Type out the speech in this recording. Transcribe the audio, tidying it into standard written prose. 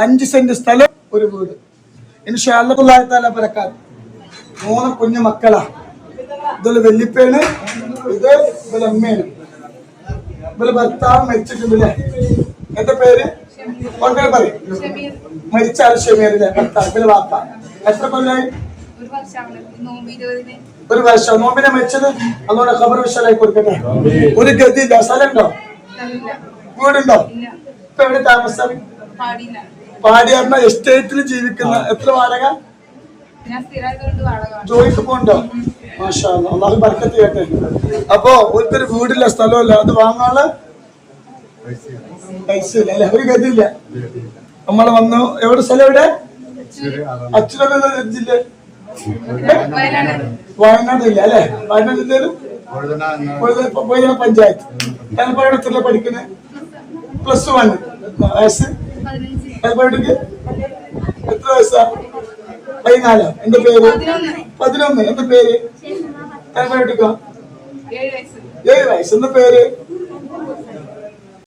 5 saint സ്ഥലം, ഒരു വീട്. ഇൻഷാ അല്ലാഹു തആല ബറകാത്ത്. 3 കുഞ്ഞു മക്കളാ. ഇതിൽ വെല്ലിപ്പേണ്, ഇത് ഇവലെ അമ്മയാണ്. ഇവലെ ഭർത്താവ് മരിച്ചിട്ടുണ്ടല്ലേ? എന്താ പേര്? പറയും. മരിച്ച ആൾ ഷമീറിലെ ഭർത്താവ്, ഇവലെ വാപ്പ. എത്ര കൊല്ലായി? 1 വർഷം. നോമ്പിനെ മരിച്ചത്. അതുകൊണ്ട് ഖബർ വിശാലായി കൊടുക്കട്ടെ. ഒരു ഗതിയില്ല. സ്ഥലമുണ്ടോ? വീടുണ്ടോ? ഇപ്പൊ എവിടെ താമസം? പാടി പറഞ്ഞ എസ്റ്റേറ്റിൽ ജീവിക്കുന്ന. എത്ര വാടക? ജോലിക്ക് പോകണ്ടോ? മാഷാ അല്ലാഹ്, അല്ലാഹു ബർക്കത്ത് ചെയ്യട്ടെ. അപ്പൊ ഒരു വീടില്ല, സ്ഥലമില്ല, അത് വാങ്ങാനുള്ള പൈസ ഇല്ല അല്ലെ? ഒരു ഗതിയില്ല. നമ്മള് വന്നു. എവിടെ സ്ഥലം? എവിടെ? അച്ഛനൊക്കെ ജില്ല വയനാട് ജില്ല അല്ലെ? വയനാട് ജില്ലയിലും പഞ്ചായത്ത്. എത്ര പഠിക്കുന്നത്? +1. വയസ്സ് എത്ര വയസ്സാ? 14. എന്റെ പേര് 11. എന്റെ പേര് 7 വയസ്സ്. എന്റെ പേര്